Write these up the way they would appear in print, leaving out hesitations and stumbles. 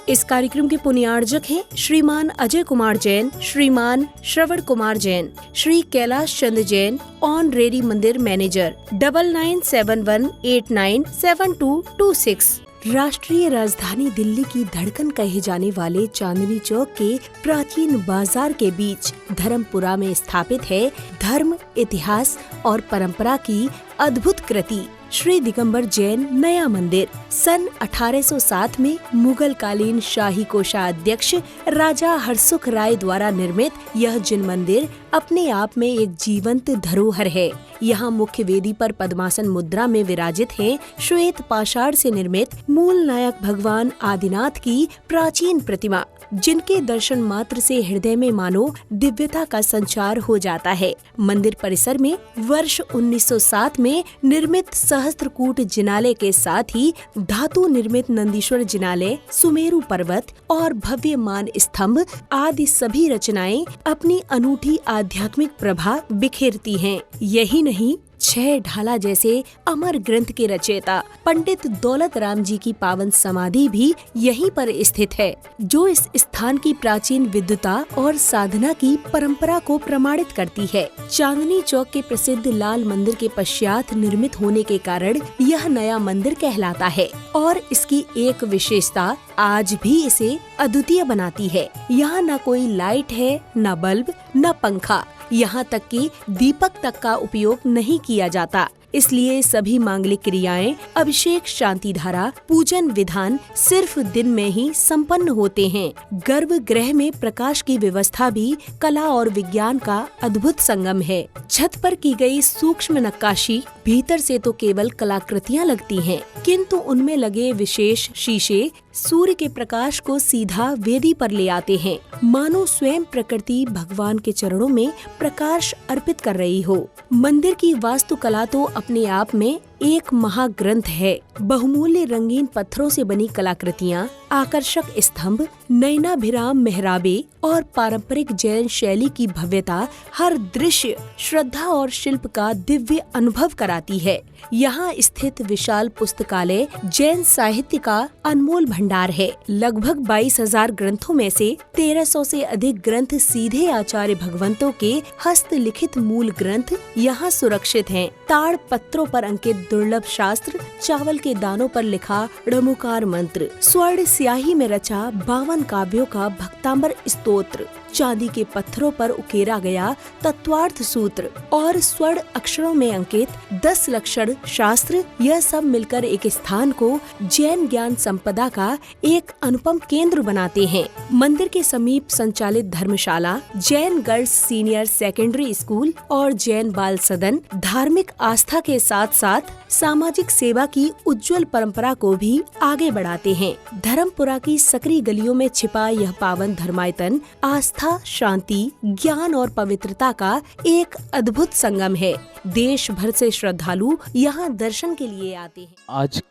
इस कार्यक्रम के पुण्यार्जक हैं श्रीमान अजय कुमार जैन, श्रीमान श्रवण कुमार जैन, श्री कैलाश चंद्र जैन, ऑनरेरी मंदिर मैनेजर। 9971897226। राष्ट्रीय राजधानी दिल्ली की धड़कन कहे जाने वाले चांदनी चौक के प्राचीन बाजार के बीच धर्मपुरा में स्थापित है धर्म, इतिहास और परंपरा की अद्भुत कृति श्री दिगंबर जैन नया मंदिर। सन 1807 में मुगल कालीन शाही कोषाध्यक्ष राजा हरसुख राय द्वारा निर्मित यह जिन मंदिर अपने आप में एक जीवंत धरोहर है। यहाँ मुख्य वेदी पर पद्मासन मुद्रा में विराजित है श्वेत पाषाण से निर्मित मूल नायक भगवान आदिनाथ की प्राचीन प्रतिमा, जिनके दर्शन मात्र से हृदय में मानो दिव्यता का संचार हो जाता है। मंदिर परिसर में वर्ष 1907 में निर्मित सहस्त्रकूट जिनालय के साथ ही धातु निर्मित नंदीश्वर जिनालय, सुमेरु पर्वत और भव्य मान स्तंभ आदि सभी रचनाएं अपनी अनूठी आध्यात्मिक प्रभा बिखेरती हैं। यही नहीं, 6 ढाला जैसे अमर ग्रंथ के रचयिता पंडित दौलत राम जी की पावन समाधि भी यहीं पर स्थित है, जो इस स्थान की प्राचीन विद्वता और साधना की परंपरा को प्रमाणित करती है। चांदनी चौक के प्रसिद्ध लाल मंदिर के पश्चात निर्मित होने के कारण यह नया मंदिर कहलाता है और इसकी एक विशेषता आज भी इसे अद्वितीय बनाती है। यहाँ न कोई लाइट है, न बल्ब, न पंखा, यहाँ तक कि दीपक तक का उपयोग नहीं किया जाता। इसलिए सभी मांगलिक क्रियाएं, अभिषेक, शांति धारा, पूजन विधान सिर्फ दिन में ही संपन्न होते हैं। गर्भगृह में प्रकाश की व्यवस्था भी कला और विज्ञान का अद्भुत संगम है। छत पर की गई सूक्ष्म नक्काशी भीतर से तो केवल कलाकृतियां लगती हैं, किंतु उनमें लगे विशेष शीशे सूर्य के प्रकाश को सीधा वेदी पर ले आते हैं, मानो स्वयं प्रकृति भगवान के चरणों में प्रकाश अर्पित कर रही हो। मंदिर की वास्तुकला तो अपने आप में एक महाग्रंथ है। बहुमूल्य रंगीन पत्थरों से बनी कलाकृतियाँ, आकर्षक स्तंभ, नयनाभिराम मेहराबे और पारंपरिक जैन शैली की भव्यता हर दृश्य श्रद्धा और शिल्प का दिव्य अनुभव कराती है। यहाँ स्थित विशाल पुस्तकालय जैन साहित्य का अनमोल भंडार है। लगभग 22,000 ग्रंथों में से 1300 से अधिक ग्रंथ सीधे आचार्य भगवंतों के हस्तलिखित मूल ग्रंथ यहाँ सुरक्षित हैं। ताड़ पत्रों पर अंकित दुर्लभ शास्त्र, चावल के दानों पर लिखा णमुकार मंत्र, स्वर्ण स्याही में रचा 52 काव्यों का भक्तांबर स्तोत्र, चांदी के पत्थरों पर उकेरा गया तत्वार्थ सूत्र और स्वर्ण अक्षरों में अंकित 10 लक्षण शास्त्र, यह सब मिलकर एक स्थान को जैन ज्ञान संपदा का एक अनुपम केंद्र बनाते हैं। मंदिर के समीप संचालित धर्मशाला, Jain girls senior secondary school और जैन बाल सदन धार्मिक आस्था के साथ साथ सामाजिक सेवा की उज्जवल परंपरा को भी आगे बढ़ाते हैं। धर्मपुरा की सकरी गलियों में छिपा यह पावन धर्मायतन आस्था, शांति, ज्ञान और पवित्रता का एक अद्भुत संगम है। देश भर से श्रद्धालु यहाँ दर्शन के लिए आते हैं। आज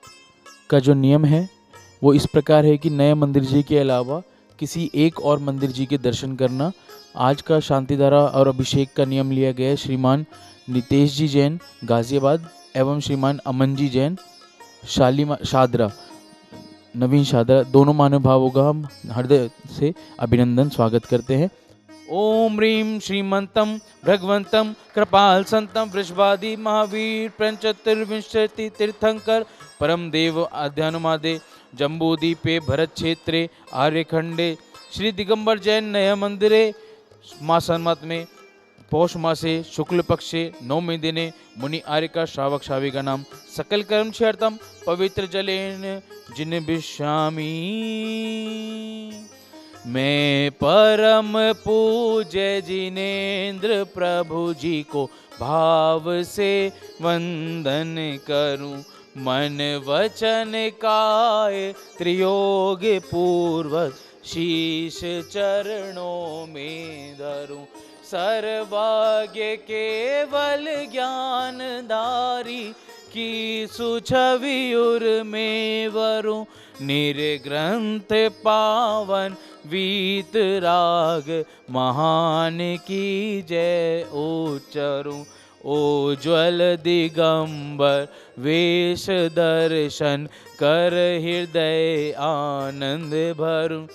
का जो नियम है वो इस प्रकार है कि नए मंदिर जी के अलावा किसी एक और मंदिर जी के दर्शन करना। आज का शांतिधारा और अभिषेक का नियम लिया गया है श्रीमान नितेश जी जैन गाजियाबाद एवं श्रीमान अमन जी जैन शादरा नवीन शादरा, दोनों महानुभावों का हम हृदय से अभिनंदन स्वागत करते हैं। ओम ह्रीं श्रीमंतम भगवंतम कृपाल संतम वृषभादि महावीर पंचतुर्विंशति तीर्थंकर परम देव आध्यानुमादे जम्बूदीपे भरत क्षेत्रे आर्यखंडे श्री दिगंबर जैन नया मंदिरे मासन्मत में पौष मासे शुक्ल पक्षे नौमी दिने मुनि आर्य का श्रावक श्राविका नाम सकल कर्म क्षर्थम पवित्र जलेन जिन बिश्यामी। मैं परम पूज्य जिनेन्द्र प्रभु जी को भाव से वंदन करूं, मन वचन काय त्रियोग पूर्वक शीश चरणों में धरूं। सर्वज्ञ केवल ज्ञानधारी की सुछवि उर में वरूं। निर्ग्रंथ पावन वीत राग महान की जय उच्चरूं। उज्ज्वल दिगंबर वेश दर्शन कर हृदय आनंद भरूं।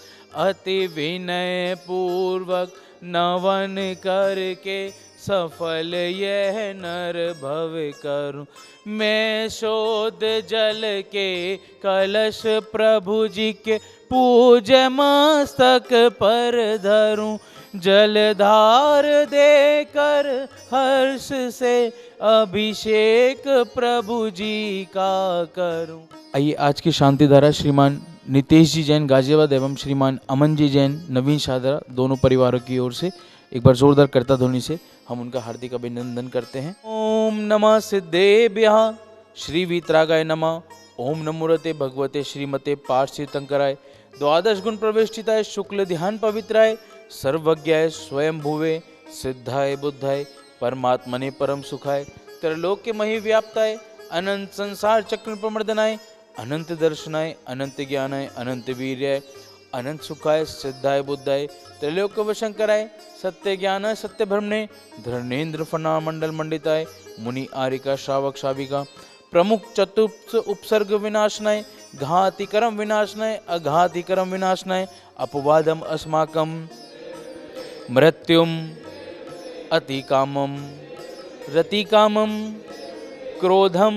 अति विनय पूर्वक नवन करके सफल यह नर भव करूं। मैं शोध जल के कलश प्रभु जी के पूज मस्तक पर धरूं। जलधार देकर हर्ष से अभिषेक प्रभु जी का करूं। आइए आज की शांति धारा श्रीमान नितेश जी जैन गाजियाबाद एवं श्रीमान अमन जी जैन नवीन शाहदरा दोनों परिवारों की ओर से एक बार जोरदार करता ध्वनि से हम उनका हार्दिक अभिनंदन करते हैं। ओम नमः सिद्धेभ्यः श्री वीतरागाय नमः। ओम नमोरते भगवते श्रीमते पार्थिवतंकराय द्वादश गुण प्रविष्टिताय शुक्ल ध्यान पवित्राय सर्वज्ञाय स्वयं भुवे सिद्धाय बुद्धाय परमात्मने परम सुखाय त्रैलोक्य मही व्याप्ताय अनंत संसार चक्र प्रमर्दनाय अनंत दर्शनाय अनंत ज्ञानाय अनंत वीर्याय अनंत सुखाय सिद्धाय बुद्धाय त्रैलोक्य वशंकराय सत्य ज्ञान सत्य भ्रमणे धर्मेन्द्र फना मंडल मंडिताय मुनि आरिका श्रावक शाविका प्रमुख चतुर्थ उपसर्ग विनाशनाय घातिकरम विनाशनाय अघातिकरम विनाशनाय अपवादम अस्माकम मृत्युम अतिकामम रतिकामम क्रोधम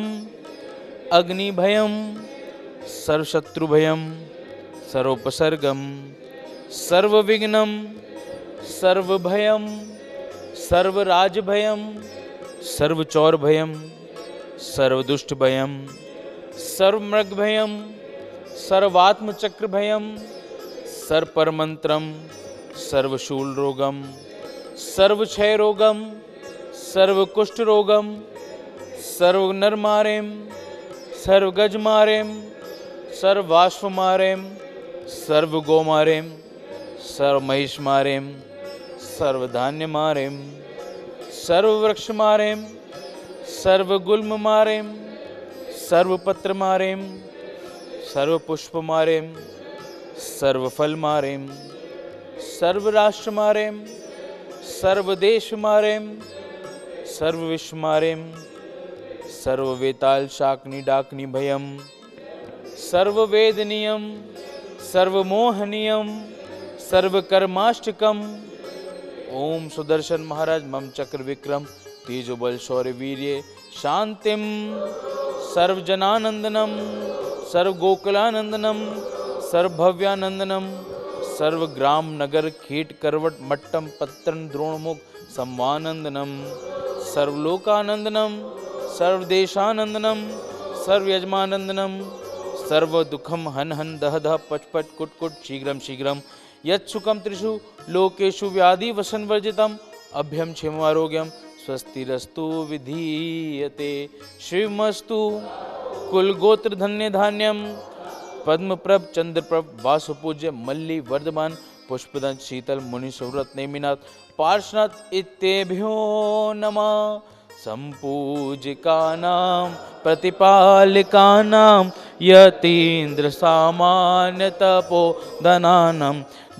अग्निभयम सर्वशत्रुभयम सर्वोपसर्गम सर्वविघ्नम सर्वभयम सर्वराजभयम सर्वचौरभयम सर्वदुष्टभयम सर्वमृगभयम सर्वात्मचक्रभयम सर्वपरमंत्रम सर्वशूलरोगम सर्वक्षयरोगम सर्वकुष्ठरोगम सर्वनरमारेम सर्वगजमारेम सर्वाश्वमारेम सर्वगोमारेम सर्वमहिषमारेम सर्वधान्यमारेम सर्ववृक्षमारेम सर्वगुल्ममारेम सर्वपत्रमारेम सर्वपुष्पमारेम सर्वफलमारेम सर्वराष्ट्रमारेम सर्वदेशमारेम सर्वविश्वमारेम सर्ववेताल शाकनी डाकनी भयम सर्ववेदनीयम सर्वमोहनीयम सर्वकर्माष्टकम। ओम सुदर्शन महाराज मम चक्र विक्रम तेजो बल शौर्य वीर्य शांतिम सर्वजनानंदनम सर्वगोकुलानंदनम सर्वभव्यानंदनम सर्वग्राम नगर खेट करवट मट्टम पत्रन द्रोणमुख सम्मानंदनम सर्वलोकानंदनम सर्वदेशानंदनम सर्वयजमानंदनम सर्वदुखम हन हन दह दह पच पच कुट कुट शीघ्रम शीघ्रम यत्सुखम त्रिषु लोकेषु व्याधि वसन वर्जितम अभ्यम क्षेमारोग्यम स्वस्तिरस्तु विधीयते श्रीमस्तु कुलगोत्र धन्य धान्यम पद्मप्रभ चंद्रप्रभ वासुपूज्य मल्ली वर्धमान पुष्पदंत शीतल मुनि सुव्रत नेमिनाथ पार्श्वनाथ इत्येभ्यो नमः। संपूजिकानां प्रतिपालिकानां यतीन्द्र सामान्य तपोधनानां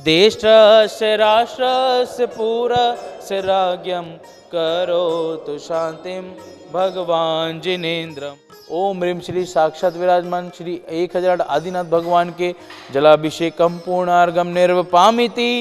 देशस्य राष्ट्रस्य पुरस्य राज्ञं करोतु शांतिं भगवान जिनेन्द्रम्। ओम ह्रीं श्री साक्षात विराजमान श्री 1000 आदिनाथ भगवान के जलाभिषेकम पूर्णार्घम निर्वपामिति।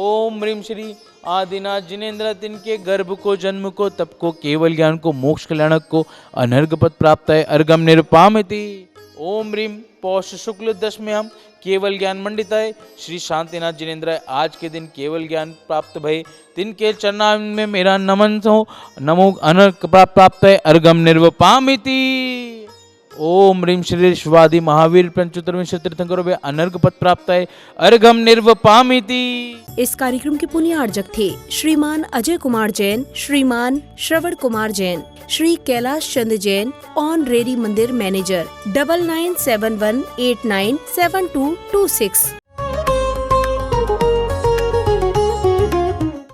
ओम ह्रीं श्री आदिनाथ जिनेन्द्र तिनके गर्भ को जन्म को तप को केवल ज्ञान को मोक्ष कल्याणक को अनर्घ पद प्राप्त है अर्घम निर्पामिति। ओम ह्रीं पौष शुक्ल दशम्याम केवल ज्ञान मंडिताय श्री शांतिनाथ जिनेन्द्र आज के दिन केवल ज्ञान प्राप्त भय तिनके चरणाम में मेरा नमन हो नमो अनर्घ प्राप्त है अर्घम निर्वपामिति। ओम ह्रीं श्री शिवादि महावीर पंचतुर्विंश तीर्थंकरों में अनर्घ पद प्राप्त है अर्घम निर्वपामिति। इस कार्यक्रम के पुण्यार्जक थे श्रीमान अजय कुमार जैन, श्रीमान श्रवण कुमार जैन, श्री कैलाश चंद्र जैन, ऑनरेरी मंदिर मैनेजर 9971897226।